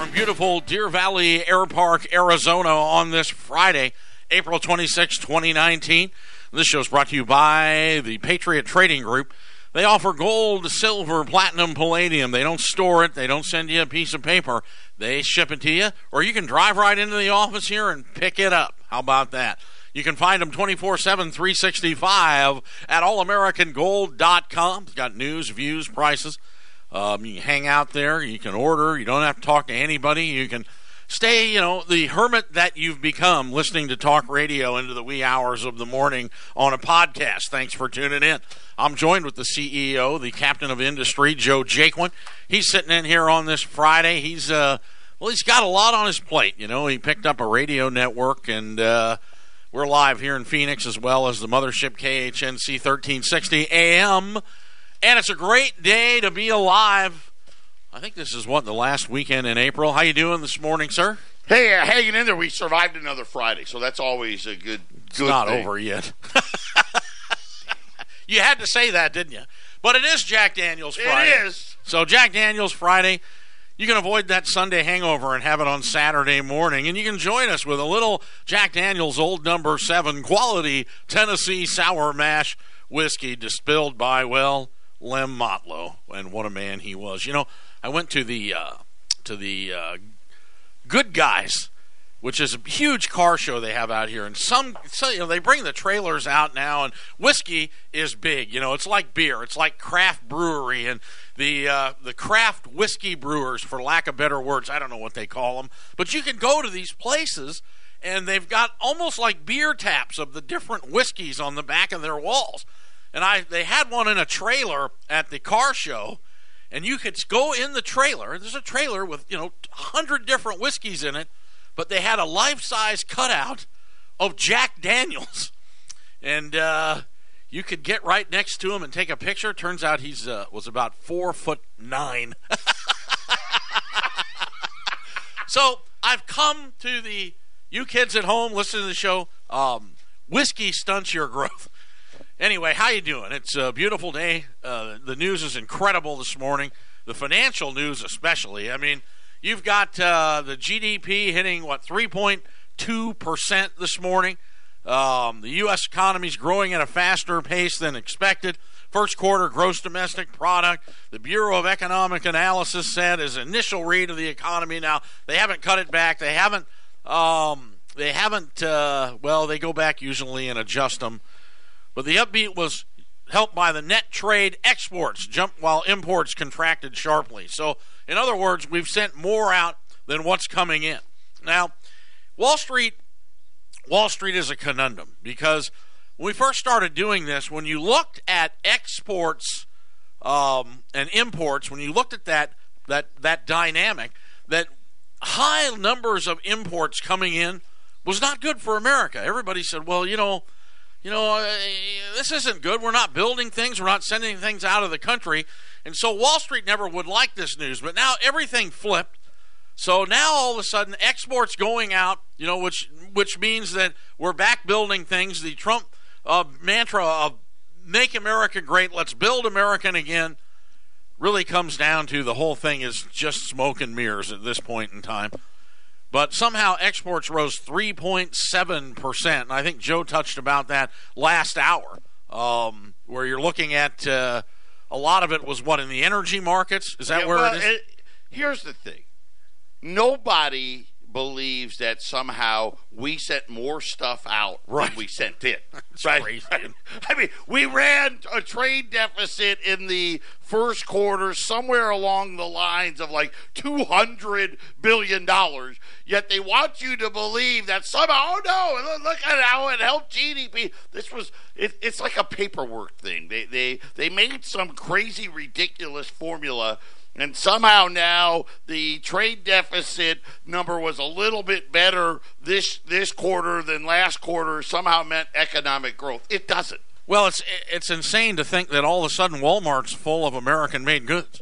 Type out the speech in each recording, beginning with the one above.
from beautiful Deer Valley Air Park, Arizona on this Friday, April 26, 2019. This show is brought to you by the Patriot Trading Group. They offer gold, silver, platinum, palladium. They don't store it. They don't send you a piece of paper. They ship it to you, or you can drive right into the office here and pick it up. How about that? You can find them 24/7, 365 at allamericangold.com. It's got news, views, prices. You can hang out there. You can order. You don't have to talk to anybody. You can stay, the hermit that you've become listening to talk radio into the wee hours of the morning on a podcast. Thanks for tuning in. I'm joined with the CEO, the captain of industry, Joe Jaquint. He's sitting in here on this Friday. He's got a lot on his plate. He picked up a radio network, and we're live here in Phoenix as well as the mothership KHNC 1360 AM. And it's a great day to be alive. I think this is, the last weekend in April. How you doing this morning, sir? Hey, hanging in there. We survived another Friday, so that's always a good It's not thing. over yet. You had to say that, didn't you? But it is Jack Daniels Friday. It is. So Jack Daniels Friday, you can avoid that Sunday hangover and have it on Saturday morning. And you can join us with a little Jack Daniels Old Number 7 quality Tennessee Sour Mash whiskey distilled by, Lem Motlow, and what a man he was. I went to the Good Guys, which is a huge car show they have out here, and they bring the trailers out now, and whiskey is big. It's like beer, it's like craft brewery, and the craft whiskey brewers, for lack of better words, I don't know what they call them, but you can go to these places, and they've got almost like beer taps of the different whiskeys on the back of their walls. And they had one in a trailer at the car show, and you could go in the trailer. There's a trailer with, 100 different whiskeys in it, but they had a life-size cutout of Jack Daniels. And you could get right next to him and take a picture. Turns out he was about 4'9". So I've come to you kids at home listening to the show, whiskey stunts your growth. Anyway, how you doing? It's a beautiful day. The news is incredible this morning. The financial news especially. I mean, you've got the GDP hitting, 3.2% this morning. The U.S. economy is growing at a faster pace than expected. First quarter gross domestic product, the Bureau of Economic Analysis said, is initial read of the economy. Now, they haven't cut it back. They go back usually and adjust them. But the upbeat was helped by the net trade exports jumped while imports contracted sharply. So, in other words, we've sent more out than what's coming in. Now, Wall Street is a conundrum because when we first started doing this, when you looked at exports and imports, when you looked at that dynamic, that high numbers of imports coming in was not good for America. Everybody said, this isn't good. We're not building things. We're not sending things out of the country. And so Wall Street never would like this news. But now everything flipped. So now all of a sudden exports going out, which means that we're back building things. The Trump mantra of make America great, let's build American again, really comes down to the whole thing is just smoke and mirrors at this point in time. But somehow exports rose 3.7%, and I think Joe touched about that last hour, where you're looking at a lot of it was in the energy markets? Is that where it is? Here's the thing. Nobody believes that somehow we sent more stuff out than we sent in. Right? Crazy. I mean, we ran a trade deficit in the first quarter somewhere along the lines of $200 billion, yet they want you to believe that somehow, look at how it helped GDP. It's like a paperwork thing. They made some crazy, ridiculous formula. And somehow now the trade deficit number was a little bit better this quarter than last quarter. Somehow meant economic growth. It doesn't. Well, it's insane to think that all of a sudden Walmart's full of American-made goods.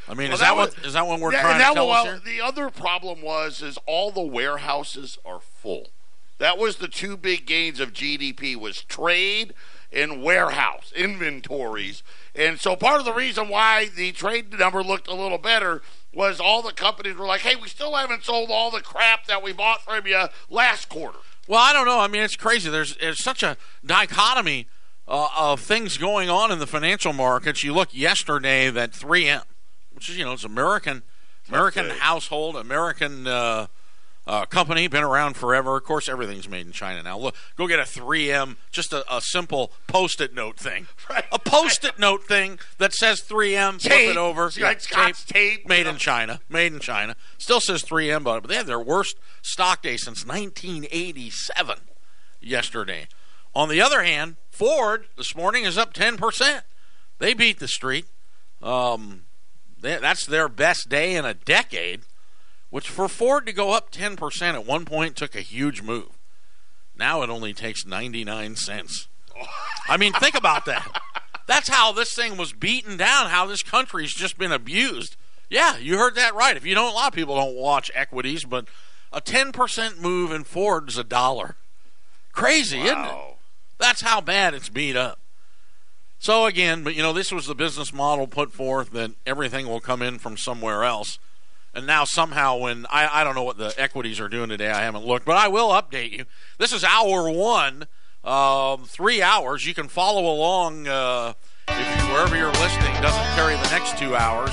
I mean, is that what we're trying to tell us here? The other problem is all the warehouses are full. That was the two big gains of GDP was trade and warehouse inventories. And so part of the reason why the trade number looked a little better was all the companies were like, hey, we still haven't sold all the crap that we bought from you last quarter. Well, I don't know. I mean, it's crazy. There's such a dichotomy of things going on in the financial markets. You look yesterday that 3M, which is, it's American household, American company, been around forever. Of course, everything's made in China now. Look, go get a 3M, just a simple Post-it note thing. Right. A Post-it note thing that says 3M, flip it over. Tape. Made in China. Made in China. Still says 3M, but they had their worst stock day since 1987 yesterday. On the other hand, Ford this morning is up 10%. They beat the street. That's their best day in a decade, which for Ford to go up 10% at one point took a huge move. Now it only takes 99 cents. I mean, think about that. That's how this thing was beaten down, how this country's just been abused. Yeah, you heard that right. If you don't, a lot of people don't watch equities, but a 10% move in Ford is $1. Crazy, isn't it? That's how bad it's beat up. So again, but this was the business model put forth that everything will come in from somewhere else. And now somehow when, I don't know what the equities are doing today, I haven't looked, but I will update you. This is hour one, 3 hours. You can follow along wherever you're listening. It doesn't carry the next 2 hours.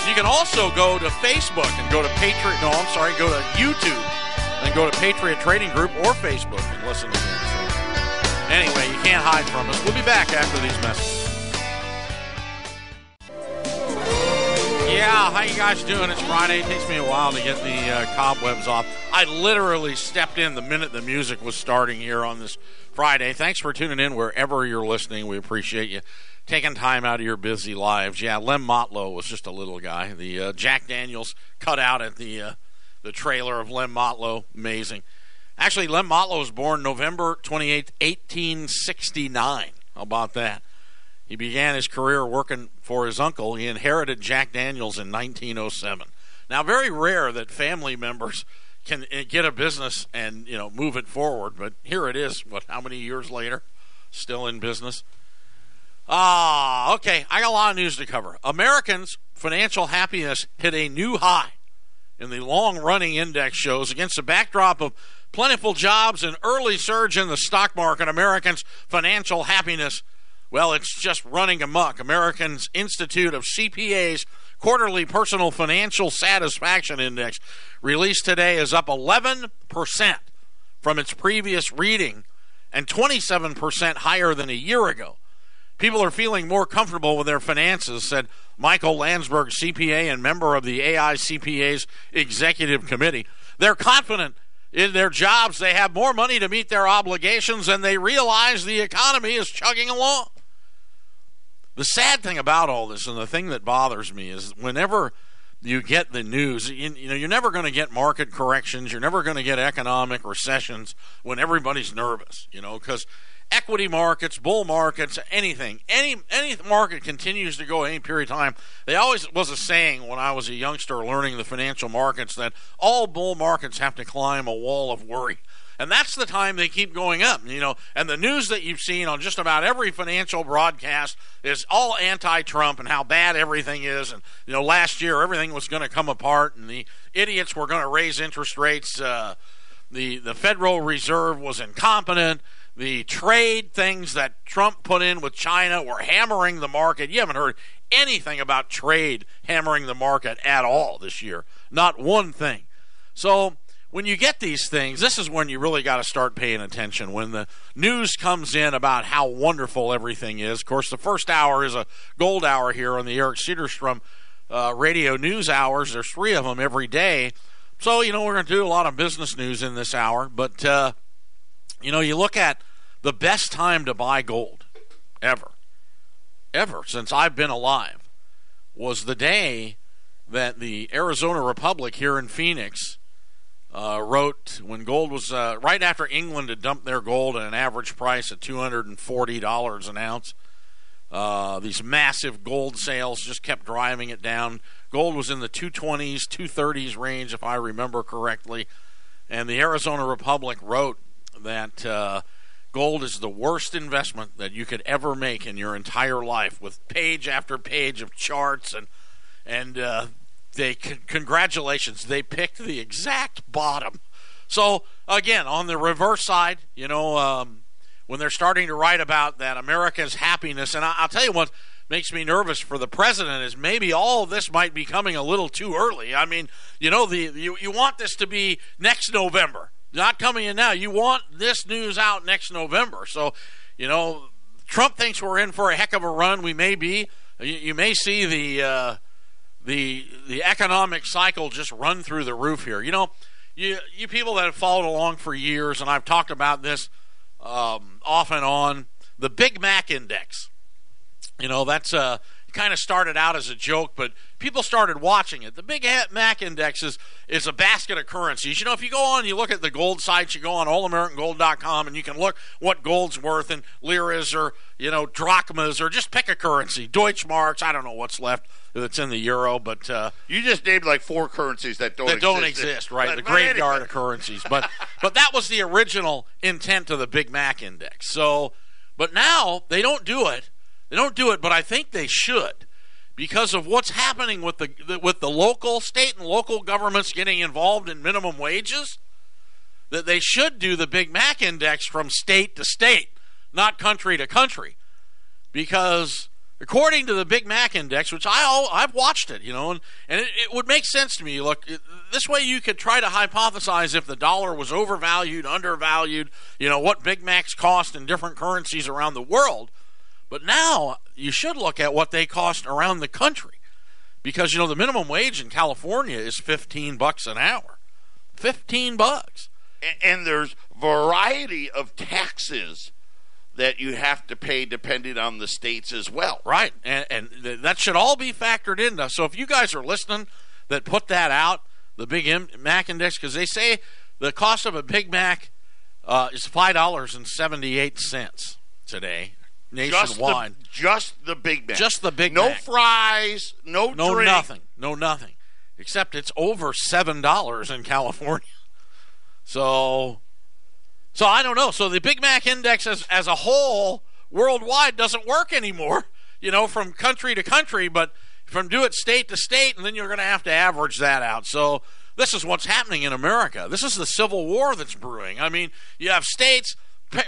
You can also go to Facebook and go to go to YouTube and go to Patriot Trading Group or Facebook and listen to this. Anyway, you can't hide from us. We'll be back after these messages. Yeah, how you guys doing? It's Friday. It takes me a while to get the cobwebs off. I literally stepped in the minute the music was starting here on this Friday. Thanks for tuning in wherever you're listening. We appreciate you taking time out of your busy lives. Yeah, Lem Motlow was just a little guy. The Jack Daniels cut out at the trailer of Lem Motlow. Amazing. Actually, Lem Motlow was born November 28, 1869. How about that? He began his career working for his uncle. He inherited Jack Daniels in 1907. Now, very rare that family members can get a business and, move it forward. But here it is. How many years later? Still in business. Okay. I got a lot of news to cover. Americans' financial happiness hit a new high in the long-running index shows against a backdrop of plentiful jobs and early surge in the stock market. Americans' financial happiness, well, it's just running amok. Americans Institute of CPA's quarterly personal financial satisfaction index released today is up 11% from its previous reading and 27% higher than a year ago. People are feeling more comfortable with their finances, said Michael Landsberg, CPA and member of the AICPA's executive committee. They're confident in their jobs. They have more money to meet their obligations, and they realize the economy is chugging along. The sad thing about all this, and the thing that bothers me, is whenever you get the news, you're never going to get market corrections. You're never going to get economic recessions when everybody's nervous, because equity markets, bull markets, anything, any market continues to go any period of time. There always was a saying when I was a youngster learning the financial markets that all bull markets have to climb a wall of worry. And that's the time they keep going up, and the news that you've seen on just about every financial broadcast is all anti-Trump and how bad everything is. And, last year everything was going to come apart and the idiots were going to raise interest rates. The Federal Reserve was incompetent. The trade things that Trump put in with China were hammering the market. You haven't heard anything about trade hammering the market at all this year. Not one thing. So when you get these things, this is when you really got to start paying attention. When the news comes in about how wonderful everything is. Of course, the first hour is a gold hour here on the Eric Cedarstrom radio news hours. There's 3 of them every day. So, we're going to do a lot of business news in this hour. But, you look at the best time to buy gold ever since I've been alive was the day that the Arizona Republic here in Phoenix wrote when gold was right after England had dumped their gold at an average price of $240 an ounce. These massive gold sales just kept driving it down. Gold was in the 220s, 230s range, if I remember correctly. And the Arizona Republic wrote that gold is the worst investment that you could ever make in your entire life, with page after page of charts and Congratulations, they picked the exact bottom. So again, on the reverse side, when they're starting to write about that America's happiness, and I'll tell you what makes me nervous for the president is maybe all of this might be coming a little too early. I mean, you want this to be next November, not coming in now. You want this news out next November. So, Trump thinks we're in for a heck of a run. We may be. You may see the economic cycle just run through the roof here. You people that have followed along for years, and I've talked about this off and on, the Big Mac Index. That's kind of started out as a joke, but people started watching it. The Big Mac Index is a basket of currencies. If you go on, you look at the gold sites, you go on allamericangold.com, and you can look what gold's worth in liras or, drachmas, or just pick a currency. Deutschmarks, I don't know what's left that's in the euro, but... you just named like 4 currencies that don't exist, right? The graveyard of currencies. But that was the original intent of the Big Mac Index. So, but now they don't do it. They don't do it, but I think they should, because of what's happening with the local, state and local governments getting involved in minimum wages. That they should do the Big Mac Index from state to state, not country to country, because according to the Big Mac Index, which I've watched it, and it would make sense to me. Look, this way you could try to hypothesize if the dollar was overvalued, undervalued, what Big Macs cost in different currencies around the world. But now you should look at what they cost around the country, because the minimum wage in California is $15 an hour. $15. And there's variety of taxes that you have to pay depending on the states as well. Right, and that should all be factored in. So if you guys are listening that put that out, the Big Mac Index, because they say the cost of a Big Mac is $5.78 today. Nationwide. Just the Big Mac. Just the Big Mac. Mac. No fries, no drink. No nothing. Except it's over $7 in California. So I don't know. So the Big Mac Index as a whole worldwide doesn't work anymore, from country to country, but from do it state to state, and then you're going to have to average that out. So this is what's happening in America. This is the Civil War that's brewing. I mean, you have states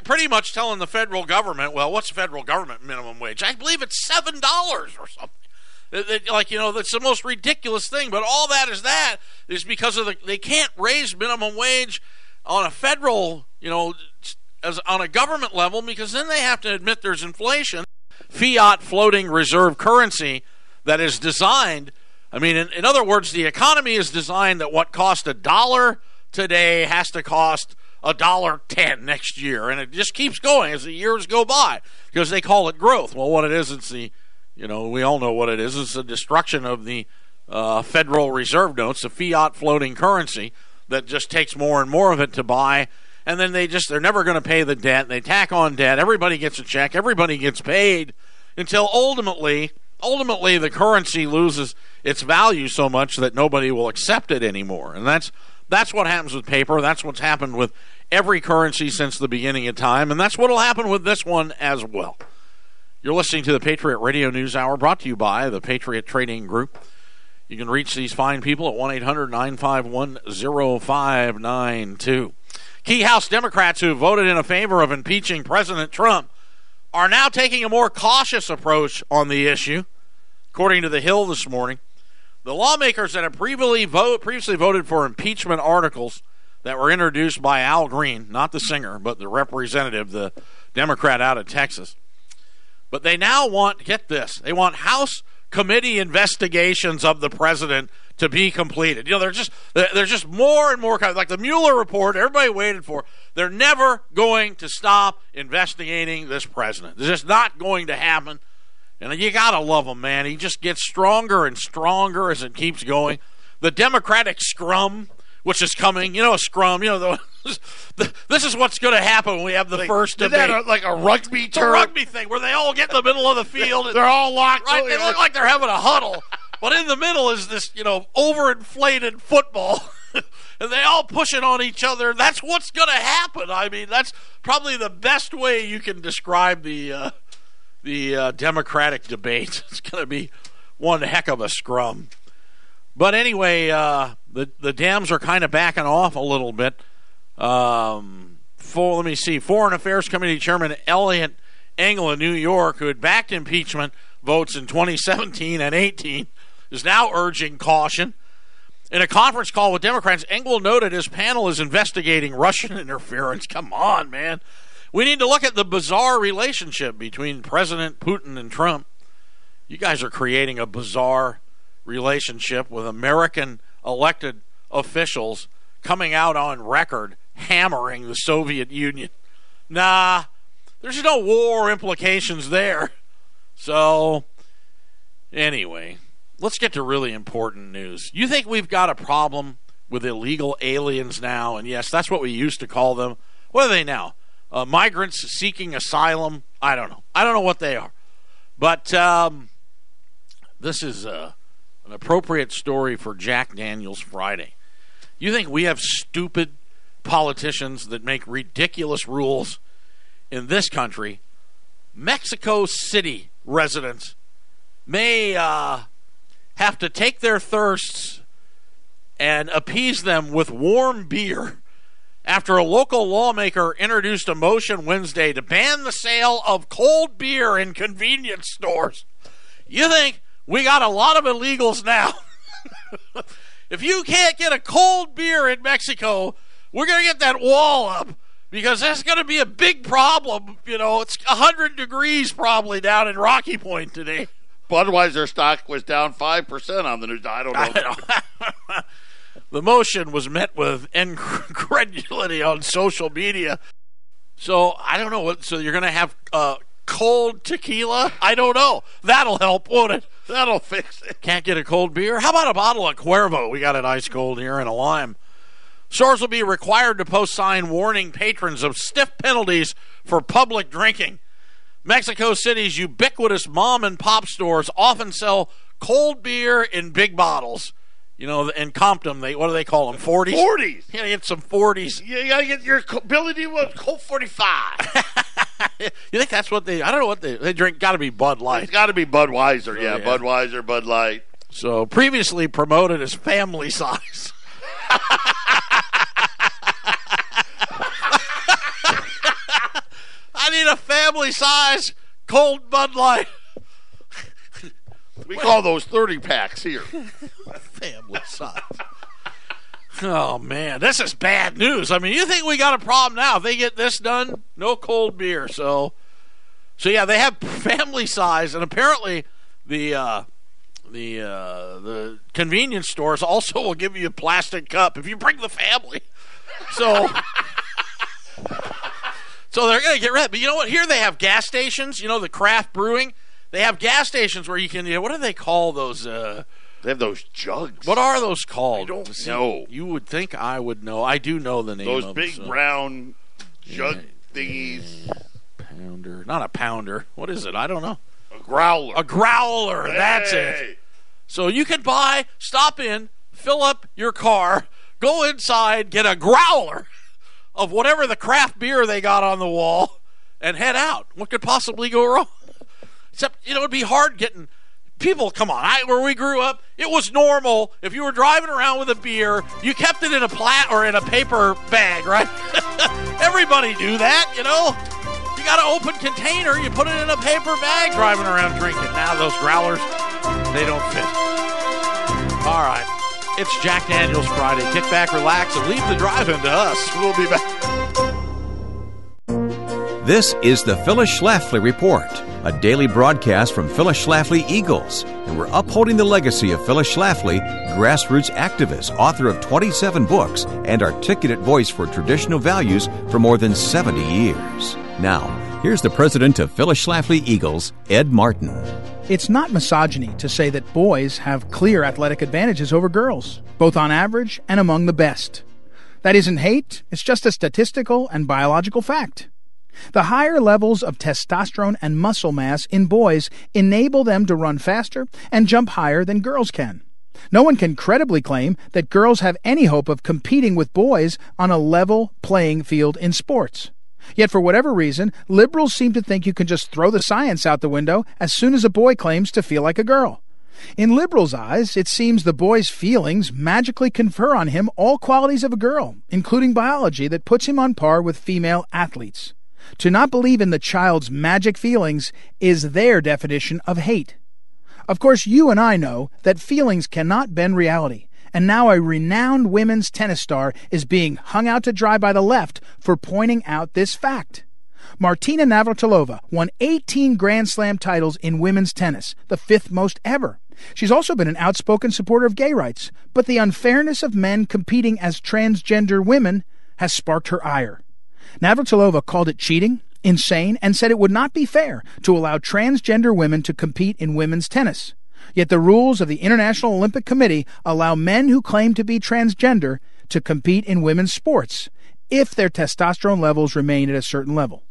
pretty much telling the federal government, well, what's the federal government minimum wage? I believe it's $7 or something. That's the most ridiculous thing. But all that is because of they can't raise minimum wage on a federal, on a government level, because then they have to admit there's inflation. Fiat floating reserve currency that is designed. I mean, in other words, the economy is designed that what cost $1 today has to cost $1.10 next year, and it just keeps going as the years go by, because they call it growth. Well, what it is, it's we all know what it is. It's the destruction of the Federal Reserve notes, the fiat floating currency that just takes more and more of it to buy, and then they're never going to pay the debt. They tack on debt. Everybody gets a check. Everybody gets paid until ultimately the currency loses its value so much that nobody will accept it anymore, and that's what happens with paper. That's what's happened with every currency since the beginning of time, and that's what will happen with this one as well. You're listening to the Patriot Radio News Hour, brought to you by the Patriot Trading Group. You can reach these fine people at 1-800-951-0592. Key House Democrats who voted in favor of impeaching President Trump are now taking a more cautious approach on the issue, according to The Hill this morning. The lawmakers that have previously voted for impeachment articles that were introduced by Al Green, not the singer, but the representative, the Democrat out of Texas. But they now want, get this, they want House committee investigations of the president to be completed. They're just more and more, like the Mueller report, everybody waited for. They're never going to stop investigating this president. It's just not going to happen. And you got to love him, man. He just gets stronger and stronger as it keeps going. The Democratic scrum, which is coming, a scrum, this is what's going to happen when we have the first debate. Is that like a rugby term? A rugby thing where they all get in the middle of the field. They're all locked. Right, they look like they're having a huddle. But in the middle is this, overinflated football. And they all push it on each other. That's what's going to happen. I mean, that's probably the best way you can describe the Democratic debate. It's going to be one heck of a scrum. But anyway, the Dems are kind of backing off a little bit. Foreign Affairs Committee Chairman Elliot Engel in New York, who had backed impeachment votes in 2017 and 18, is now urging caution. In a conference call with Democrats, Engel noted his panel is investigating Russian interference. Come on, man. We need to look at the bizarre relationship between President Putin and Trump. You guys are creating a bizarre relationship with American elected officials coming out on record hammering the Soviet Union. Nah, there's no war implications there. So, anyway, let's get to really important news. You think we've got a problem with illegal aliens now? And yes, that's what we used to call them. What are they now? Migrants seeking asylum? I don't know. I don't know what they are. But this is an appropriate story for Jack Daniels Friday. You think we have stupid politicians that make ridiculous rules in this country? Mexico City residents may have to take their thirsts and appease them with warm beer after a local lawmaker introduced a motion Wednesday to ban the sale of cold beer in convenience stores. You think we got a lot of illegals now? If you can't get a cold beer in Mexico, we're going to get that wall up, because that's going to be a big problem. You know, it's 100 degrees probably down in Rocky Point today. Budweiser stock was down 5% on the news. I don't know. The motion was met with incredulity on social media. So I don't know what. So you're going to have cold tequila? I don't know. That'll help, won't it? That'll fix it. Can't get a cold beer? How about a bottle of Cuervo? We got it ice cold here and a lime. Stores will be required to post sign warning patrons of stiff penalties for public drinking. Mexico City's ubiquitous mom and pop stores often sell cold beer in big bottles. You know, in Compton, what do they call them? 40s? 40s. Yeah, get some 40s. You got to get your ability with Colt 45. You think that's what they, I don't know what they drink. Got to be Bud Light. It's got to be Budweiser, yeah. Budweiser, Bud Light. So, previously promoted as family size. I need a family size cold Bud Light. We call those 30 packs here. Family size. Oh, man, this is bad news. I mean, you think we got a problem now? If they get this done, no cold beer. So yeah, they have family size, and apparently the convenience stores also will give you a plastic cup if you bring the family. So they're going to get rid of it. But you know what? Here they have gas stations, you know, the craft brewing. They have gas stations where you can, what do they call those? They have those jugs. What are those called? I don't know. You would think I would know. I do know the name of them. Those big brown jug thingies. Pounder. Not a pounder. What is it? I don't know. A growler. A growler. Hey. That's it. So you can stop in, fill up your car, go inside, get a growler of whatever the craft beer they got on the wall, and head out. What could possibly go wrong? Except, it'd be hard getting people. Come on, where we grew up, it was normal. If you were driving around with a beer, you kept it in a in a paper bag, right? Everybody do that, you know. You got an open container, you put it in a paper bag, driving around drinking. Now those growlers, they don't fit. All right, it's Jack Daniels Friday. Kick back, relax, and leave the drive-in to us. We'll be back. This is the Phyllis Schlafly Report, a daily broadcast from Phyllis Schlafly Eagles, and we're upholding the legacy of Phyllis Schlafly, grassroots activist, author of 27 books, and articulate voice for traditional values for more than 70 years. Now, here's the president of Phyllis Schlafly Eagles, Ed Martin. It's not misogyny to say that boys have clear athletic advantages over girls, both on average and among the best. That isn't hate, it's just a statistical and biological fact. The higher levels of testosterone and muscle mass in boys enable them to run faster and jump higher than girls can. No one can credibly claim that girls have any hope of competing with boys on a level playing field in sports. Yet for whatever reason, liberals seem to think you can just throw the science out the window as soon as a boy claims to feel like a girl. In liberals' eyes, it seems the boy's feelings magically confer on him all qualities of a girl, including biology, that puts him on par with female athletes. To not believe in the child's magic feelings is their definition of hate. Of course, you and I know that feelings cannot bend reality, and now a renowned women's tennis star is being hung out to dry by the left for pointing out this fact. Martina Navratilova won 18 Grand Slam titles in women's tennis, the 5th most ever. She's also been an outspoken supporter of gay rights, but the unfairness of men competing as transgender women has sparked her ire. Navratilova called it cheating, insane, and said it would not be fair to allow transgender women to compete in women's tennis. Yet the rules of the International Olympic Committee allow men who claim to be transgender to compete in women's sports if their testosterone levels remain at a certain level.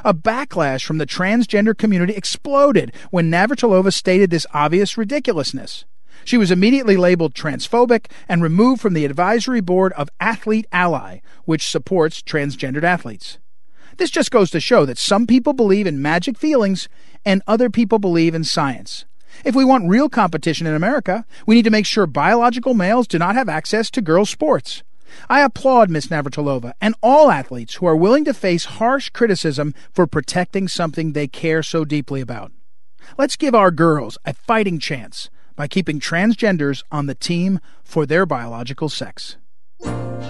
A backlash from the transgender community exploded when Navratilova stated this obvious ridiculousness. She was immediately labeled transphobic and removed from the advisory board of Athlete Ally, which supports transgendered athletes. This just goes to show that some people believe in magic feelings and other people believe in science. If we want real competition in America, we need to make sure biological males do not have access to girls' sports. I applaud Ms. Navratilova and all athletes who are willing to face harsh criticism for protecting something they care so deeply about. Let's give our girls a fighting chance by keeping transgenders on the team for their biological sex.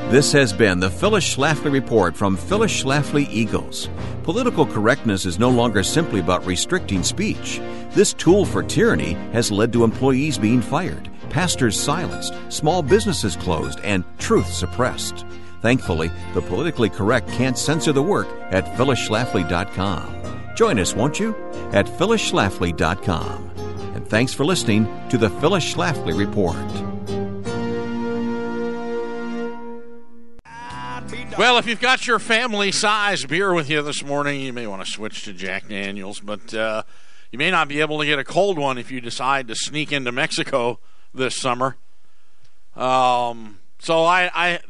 This has been the Phyllis Schlafly Report from Phyllis Schlafly Eagles. Political correctness is no longer simply about restricting speech. This tool for tyranny has led to employees being fired, pastors silenced, small businesses closed, and truth suppressed. Thankfully, the politically correct can't censor the work at phyllisschlafly.com. Join us, won't you, at phyllisschlafly.com. And thanks for listening to the Phyllis Schlafly Report. Well, if you've got your family-size beer with you this morning, you may want to switch to Jack Daniels, but you may not be able to get a cold one if you decide to sneak into Mexico this summer. So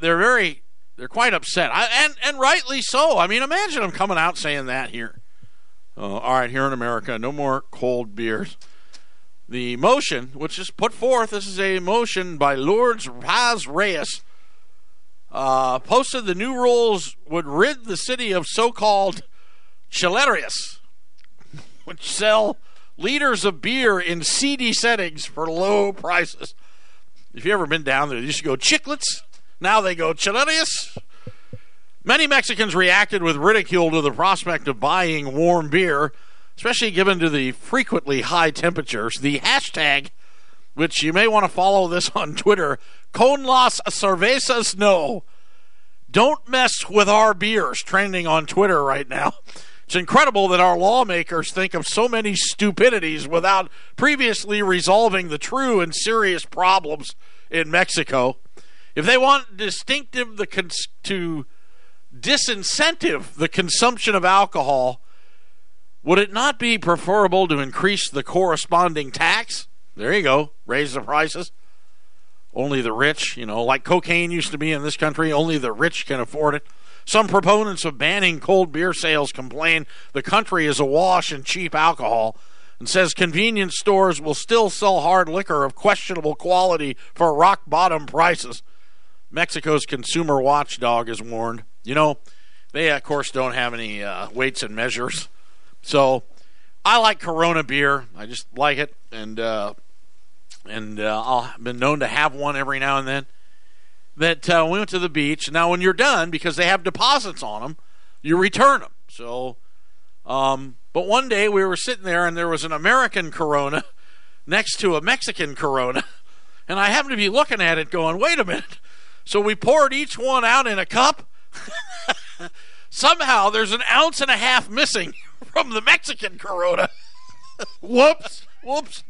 they're quite upset, and rightly so. I mean, imagine them coming out saying that here. All right, here in America, no more cold beers. The motion, which is put forth, this is a motion by Lourdes Paz Reyes, posted the new rules would rid the city of so-called chilerias, which sell liters of beer in seedy settings for low prices. If you've ever been down there, they used to go chiclets. Now they go chilerias. Many Mexicans reacted with ridicule to the prospect of buying warm beer, especially given to the frequently high temperatures. The hashtag, which you may want to follow this on Twitter, Con las cervezas no. Don't mess with our beers, trending on Twitter right now. It's incredible that our lawmakers think of so many stupidities without previously resolving the true and serious problems in Mexico. If they want to disincentive the consumption of alcohol, would it not be preferable to increase the corresponding tax? There you go. Raise the prices. Only the rich, like cocaine used to be in this country, only the rich can afford it. Some proponents of banning cold beer sales complain the country is awash in cheap alcohol and says convenience stores will still sell hard liquor of questionable quality for rock-bottom prices. Mexico's consumer watchdog has warned. They, of course, don't have any weights and measures. So I like Corona beer. I just like it, and I've been known to have one every now and then. That we went to the beach. Now, when you're done, because they have deposits on them, you return them. So, but one day we were sitting there, and there was an American Corona next to a Mexican Corona, and I happened to be looking at it going, wait a minute. So we poured each one out in a cup. Somehow there's an ounce and a half missing from the Mexican Corona. Whoops. Whoops.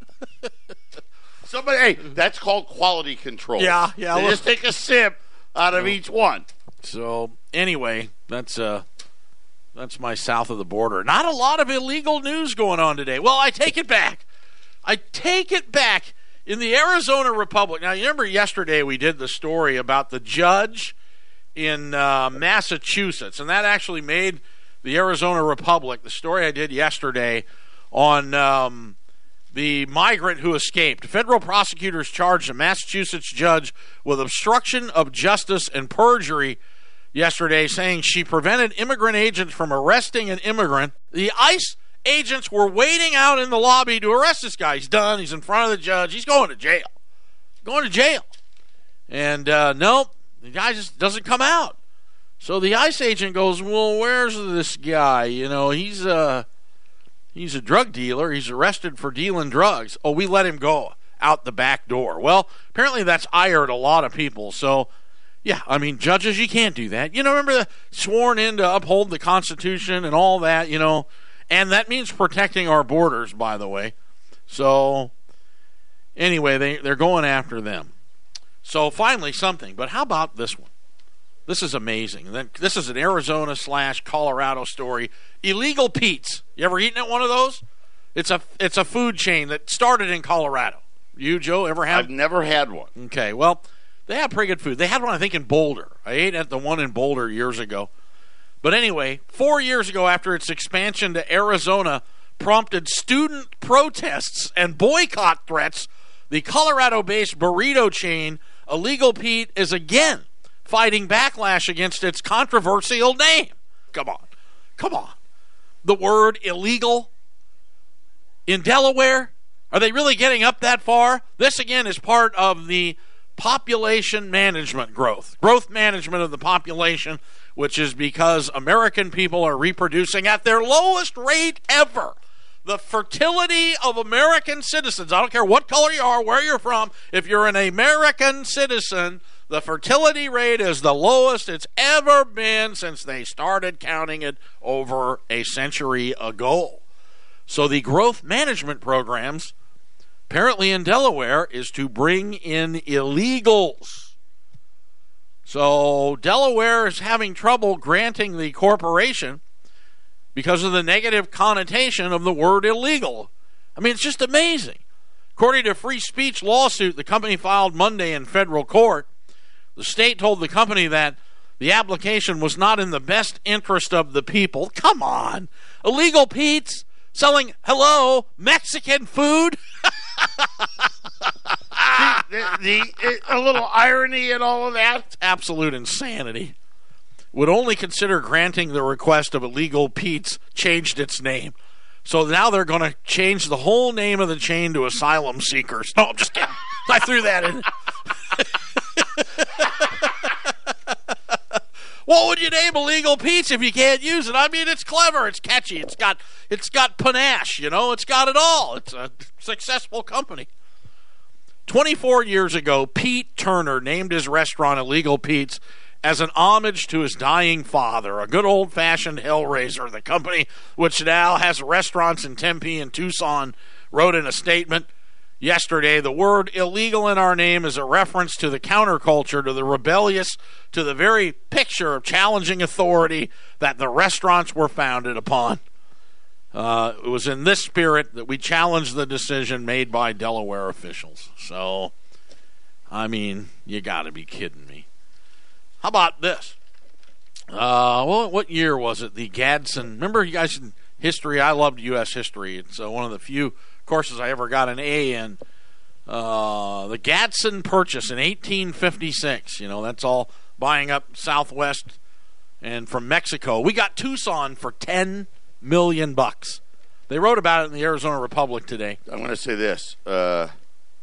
Hey, that's called quality control. Yeah. They just take a sip out of each one. So anyway, that's my south of the border. Not a lot of illegal news going on today. Well, I take it back. In the Arizona Republic. Now, you remember yesterday we did the story about the judge in Massachusetts, and that actually made the Arizona Republic. The story I did yesterday on the migrant who escaped. Federal prosecutors charged a Massachusetts judge with obstruction of justice and perjury yesterday, saying she prevented immigrant agents from arresting an immigrant. The ICE agents were waiting out in the lobby to arrest this guy. He's done. He's in front of the judge. He's going to jail. Going to jail. And nope, the guy just doesn't come out. So the ICE agent goes, well, where's this guy? You know, he's a drug dealer. He's arrested for dealing drugs. Oh, we let him go out the back door. Well, apparently that's ired a lot of people. So, yeah, I mean, judges, you can't do that. You know, remember the sworn in to uphold the Constitution and all that, you know, and that means protecting our borders, by the way. So, anyway, they're going after them. So, finally, something. But how about this one? This is amazing. This is an Arizona/Colorado story. Illegal Pete's. You ever eaten at one of those? It's a food chain that started in Colorado. You, Joe, ever have? I've never had one. Okay, well, they have pretty good food. They had one, I think, in Boulder. I ate at the one in Boulder years ago. But anyway, 4 years ago, after its expansion to Arizona prompted student protests and boycott threats, the Colorado-based burrito chain Illegal Pete is again fighting backlash against its controversial name. Come on. The word illegal in Delaware? Are they really getting up that far? This, again, is part of the population management growth management of the population, which is because American people are reproducing at their lowest rate ever. The fertility of American citizens, I don't care what color you are, where you're from, if you're an American citizen, the fertility rate is the lowest it's ever been since they started counting it over a century ago. So the growth management programs, apparently in Delaware, is to bring in illegals. So Delaware is having trouble granting the corporation because of the negative connotation of the word illegal. I mean, it's just amazing. According to a free speech lawsuit the company filed Monday in federal court, the state told the company that the application was not in the best interest of the people. Come on. Illegal Pete's selling, hello, Mexican food? A little irony in all of that. It's absolute insanity. Would only consider granting the request of Illegal Pete's changed its name. So now they're going to change the whole name of the chain to Asylum Seekers. No, I'm just kidding. I threw that in. What would you name Illegal Pete's if you can't use it? I mean, it's clever, it's catchy, it's got panache, you know, it's got it all. It's a successful company. 24 years ago, Pete Turner named his restaurant Illegal Pete's as an homage to his dying father, a good old-fashioned hellraiser. The company, which now has restaurants in Tempe and Tucson, wrote in a statement yesterday, the word illegal in our name is a reference to the counterculture, to the rebellious, to the very picture of challenging authority that the restaurants were founded upon. It was in this spirit that we challenged the decision made by Delaware officials. So, I mean, you got to be kidding me. How about this? What year was it? The Gadsden. Remember, you guys, in history, I loved U.S. history. It's one of the few courses I ever got an A in. The Gadsden Purchase in 1856. You know, that's all buying up Southwest and from Mexico. We got Tucson for $10 million. They wrote about it in the Arizona Republic today. I'm going to say this.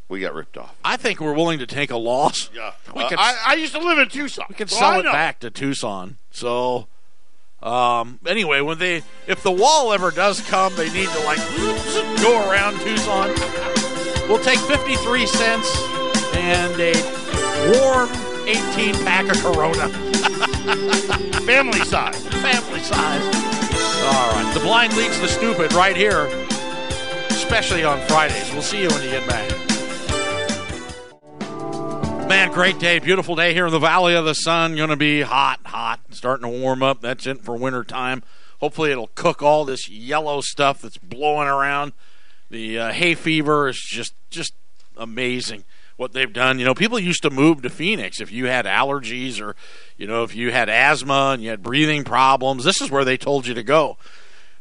We got ripped off. I think we're willing to take a loss. Yeah. I used to live in Tucson. We can sell it back to Tucson. So, anyway, if the wall ever does come, they need to go around Tucson. We'll take 53 cents and a warm 18-pack of Corona. Family size. Family size. All right. The blind leads the stupid right here, especially on Fridays. We'll see you when you get back. Man, great day. Beautiful day here in the Valley of the Sun. Going to be hot. Starting to warm up. That's it for winter time. Hopefully it'll cook all this yellow stuff that's blowing around. The hay fever is just amazing what they've done. You know, people used to move to Phoenix if you had allergies or, you know, if you had asthma and you had breathing problems. This is where they told you to go.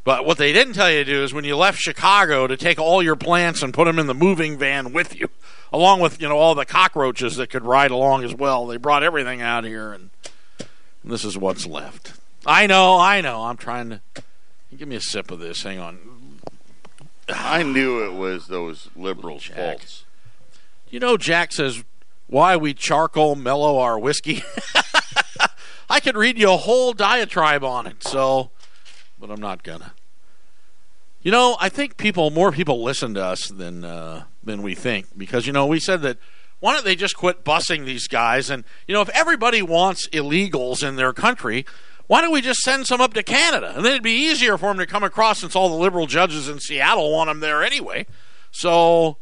But what they didn't tell you to do is when you left Chicago to take all your plants and put them in the moving van with you, along with, all the cockroaches that could ride along as well. They brought everything out here, and this is what's left. I know. I'm trying to... Give me a sip of this. Hang on. I knew it was those liberals' faults. Jack says, why we charcoal mellow our whiskey. I could read you a whole diatribe on it, but I'm not gonna. I think more people listen to us than we think, because we said that why don't they just quit busing these guys? And if everybody wants illegals in their country, why don't we just send some up to Canada? And then it'd be easier for them to come across, since all the liberal judges in Seattle want them there anyway. So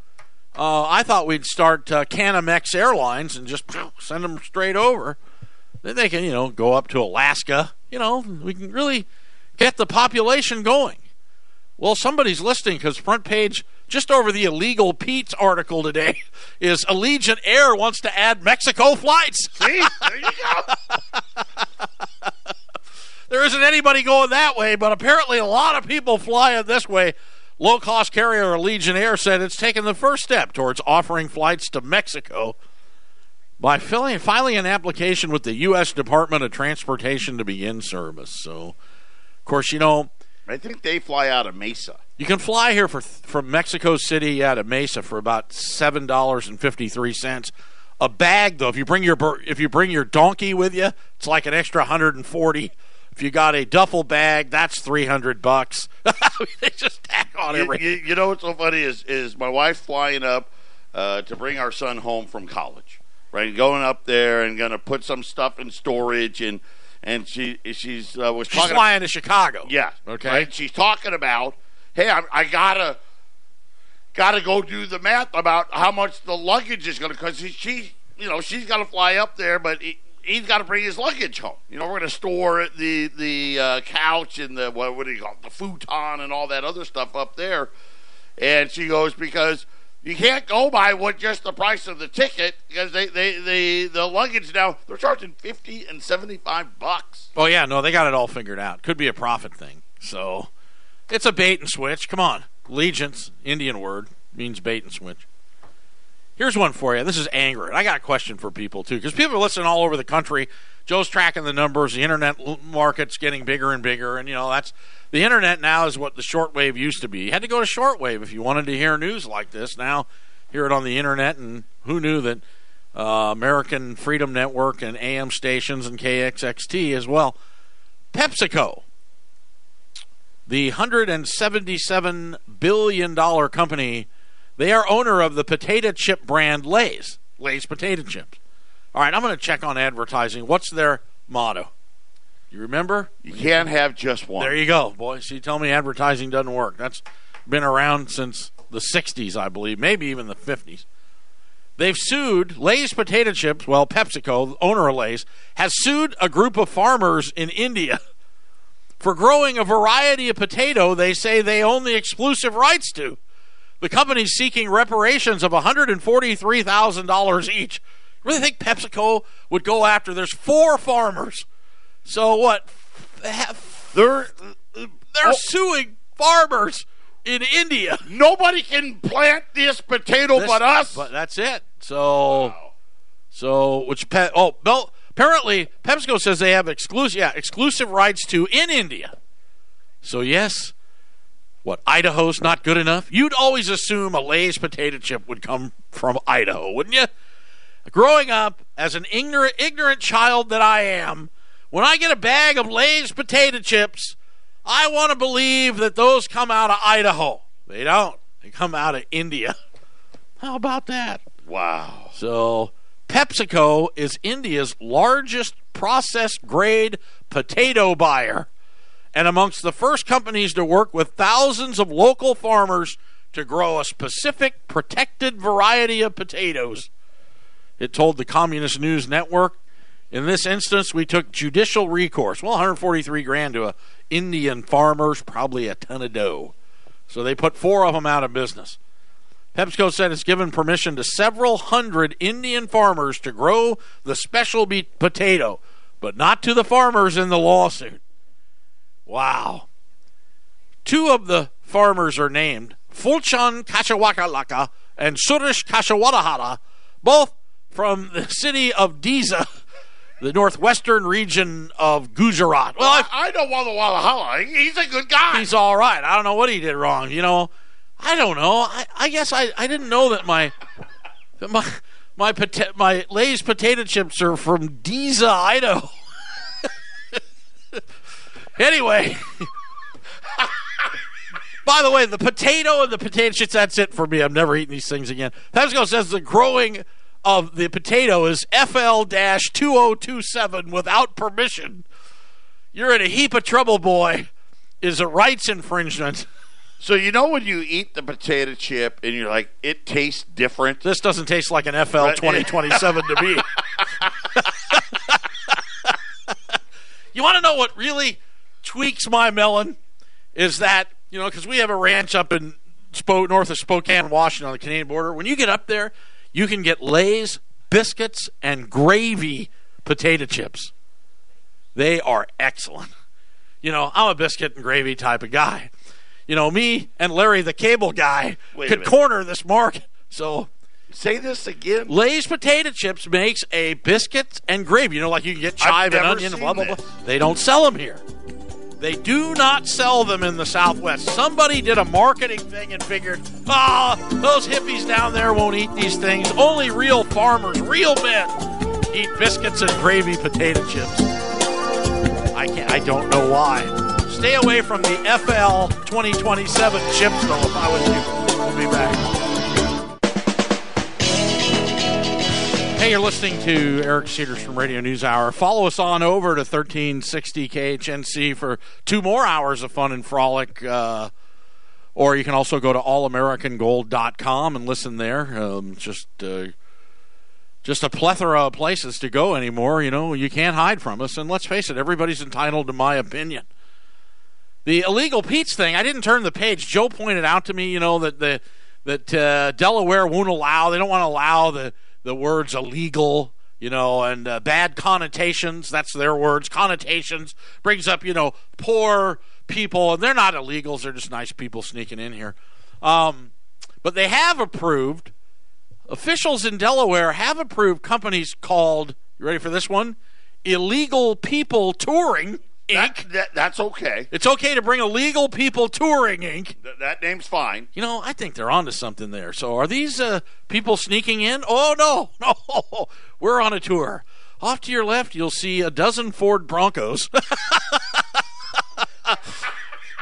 I thought we'd start Canamex Airlines and just send them straight over. Then they can, go up to Alaska. We can really get the population going. Well, somebody's listening, because front page, just over the Illegal Pete's article today, is Allegiant Air wants to add Mexico flights. See? There you go. There isn't anybody going that way, but apparently a lot of people fly it this way. Low-cost carrier Allegiant Air said it's taken the first step towards offering flights to Mexico by filing an application with the U.S. Department of Transportation to begin service. So, of course, I think they fly out of Mesa. You can fly here from Mexico City to Mesa for about $7.53. A bag, though, if you bring your donkey with you, it's like an extra $140. If you got a duffel bag, that's $300. They just tack on everything. What's so funny is my wife flying up to bring our son home from college. Right, going up there and going to put some stuff in storage, and she's flying to Chicago. Yeah, okay. Right? She's talking about, hey, I gotta go do the math about how much the luggage is going to, because she's got to fly up there, but he's got to bring his luggage home. We're going to store the couch and the what do you call it, the futon and all that other stuff up there, and she goes, because you can't go by what just the price of the ticket, because the luggage now, they're charging $50 and $75. Oh yeah, no, they got it all figured out. Could be a profit thing. So it's a bait and switch. Come on, allegiance, Indian word, means bait and switch. Here's one for you. This is angering. I got a question for people too, because people are listening all over the country. Joe's tracking the numbers. The internet market's getting bigger and bigger, and that's. The internet now is what the shortwave used to be. You had to go to shortwave if you wanted to hear news like this. Now, hear it on the internet, and who knew that American Freedom Network and AM stations and KXXT as well. PepsiCo, the $177 billion company, they are owner of the potato chip brand Lay's potato chips. All right, I'm going to check on advertising. What's their motto? You remember? You can't have just one. There you go, boy. So you tell me advertising doesn't work. That's been around since the 60s, I believe, maybe even the 50s. They've sued Lay's potato chips. Well, PepsiCo, owner of Lay's, has sued a group of farmers in India for growing a variety of potato they say they own the exclusive rights to. The company's seeking reparations of $143,000 each. Really think PepsiCo would go after? There's 4 farmers. So what? They're suing farmers in India. Nobody can plant this potato but us. But that's it. So, wow. Apparently PepsiCo says they have exclusive rights to in India. So yes, what, Idaho's not good enough? You'd always assume a Lay's potato chip would come from Idaho, wouldn't you? Growing up as an ignorant child that I am, when I get a bag of Lay's potato chips, I want to believe that those come out of Idaho. They don't. They come out of India. How about that? Wow. So PepsiCo is India's largest processed grade potato buyer, and amongst the first companies to work with thousands of local farmers to grow a specific protected variety of potatoes. It told the Communist News Network, in this instance, we took judicial recourse. Well, $143,000 to a Indian farmers, probably a ton of dough. So they put 4 of them out of business. PepsiCo said it's given permission to several hundred Indian farmers to grow the special potato, but not to the farmers in the lawsuit. Wow. Two of the farmers are named Fulchan Kashawakalaka and Surish Kashawadahara, both from the city of Disa, the northwestern region of Gujarat. Well, I know Walla Walla Holla. He's a good guy. He's all right. I don't know what he did wrong. I don't know. I guess I didn't know that my Lay's potato chips are from Disa, Idaho. Anyway. By the way, the potato and the potato chips, that's it for me. I'm never eating these things again. Pascal says the growing of the potato is FL-2027 without permission. You're in a heap of trouble, boy. Is a rights infringement. So when you eat the potato chip and you're like, it tastes different? This doesn't taste like an FL-2027 to me. You want to know what really tweaks my melon? Is that, because we have a ranch up in north of Spokane, Washington on the Canadian border. When you get up there, you can get Lay's biscuits and gravy potato chips. They are excellent. I'm a biscuit and gravy type of guy. Me and Larry, the cable guy, could corner this market. So, say this again. Lay's potato chips makes a biscuits and gravy. Like you can get chive and onion and blah, blah, blah. They don't sell them here. They do not sell them in the Southwest. Somebody did a marketing thing and figured, those hippies down there won't eat these things. Only real farmers, real men, eat biscuits and gravy potato chips. I don't know why. Stay away from the FL 2027 chips, though, if I was you. We'll be back. Hey, you're listening to Eric Cedars from Radio News Hour. Follow us on over to 1360 KHNC for 2 more hours of fun and frolic. Or you can also go to allamericangold.com and listen there. Just a plethora of places to go anymore. You can't hide from us. And let's face it, everybody's entitled to my opinion. The illegal Pete's thing, I didn't turn the page. Joe pointed out to me, that Delaware won't allow, they don't want to allow the words illegal, and bad connotations. That's their words. Connotations brings up, poor people. And they're not illegals. They're just nice people sneaking in here. But they have approved, officials in Delaware have approved companies called, you ready for this one? Illegal People Touring, Inc. That's okay. It's okay to bring Illegal People Touring, Inc. That name's fine. I think they're onto something there. So are these people sneaking in? Oh, no. We're on a tour. Off to your left, you'll see a dozen Ford Broncos.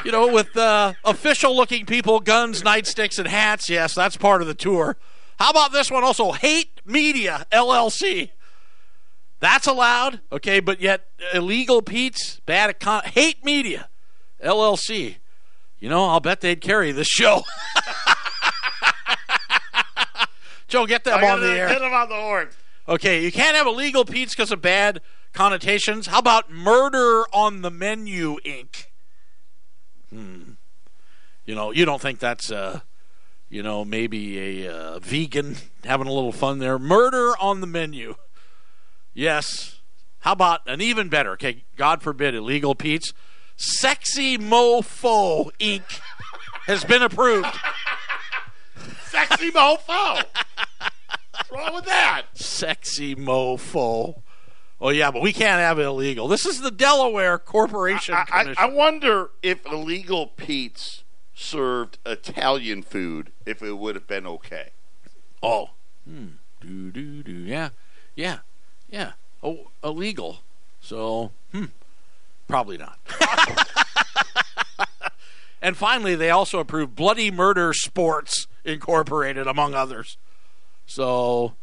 With official-looking people, guns, nightsticks, and hats. Yes, that's part of the tour. How about this one also? Hate Media, LLC. That's allowed, okay, but yet Illegal Pete's, Hate Media, LLC. I'll bet they'd carry this show. Joe, get them on the air. Get them on the horn. Okay, you can't have Illegal Pete's because of bad connotations. How about Murder on the Menu, Inc.? You don't think that's, maybe a vegan having a little fun there. Murder on the Menu. Yes. How about an even better, okay, God forbid, Illegal Pete's, Sexy Mofo, Inc. has been approved. Sexy Mofo? What's wrong with that? Sexy Mofo. Oh, yeah, but we can't have it illegal. This is the Delaware Corporation Commission. I wonder if Illegal Pete's served Italian food, if it would have been okay. Oh. Yeah. Oh, illegal. So, probably not. And finally, they also approved Bloody Murder Sports Incorporated, among others. So,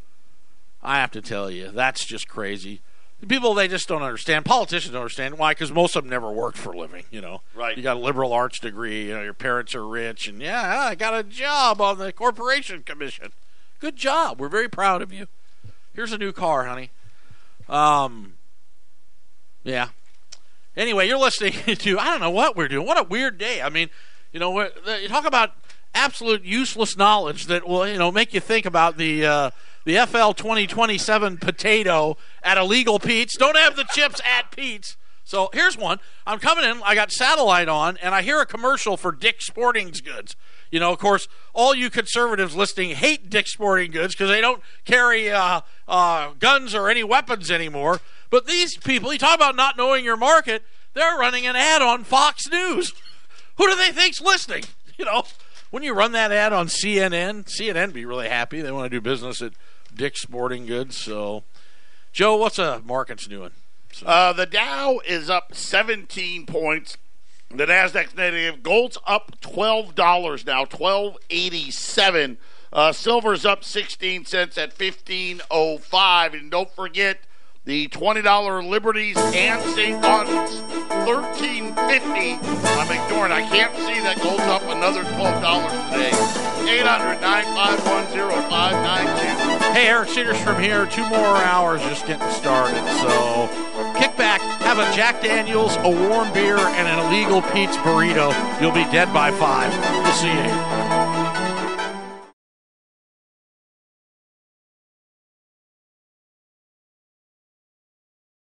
I have to tell you, that's just crazy. People, they just don't understand. Politicians don't understand. Why? Because most of them never worked for a living, Right. You got a liberal arts degree, your parents are rich, and I got a job on the Corporation Commission. Good job. We're very proud of you. Here's a new car, honey. Yeah. Anyway, you're listening to, I don't know what we're doing. What a weird day. I mean, you talk about absolute useless knowledge that will, make you think about the FL 2027 potato at Illegal Pete's. Don't have the chips at Pete's. So here's one. I'm coming in, I got satellite on, and I hear a commercial for Dick's Sporting Goods. You know, of course, all you conservatives listening hate Dick's Sporting Goods because they don't carry guns or any weapons anymore. But these people, you talk about not knowing your market, they're running an ad on Fox News. Who do they think's listening? You know, when you run that ad on CNN be really happy. They want to do business at Dick's Sporting Goods. So, Joe, what's markets doing? So. The Dow is up 17 points. The Nasdaq's negative. Gold's up $12 now, $12.87. Silver's up 16 cents at $15.05. And don't forget the $20 Liberties and St. August's $13.50. I'm ignoring. I can't see that gold's up another $12 today. 800-951-0592. Hey, Eric Cedars from here. 2 more hours just getting started. So kick back, have a Jack Daniels, a warm beer, and an illegal Pete's burrito. You'll be dead by 5. We'll see you here.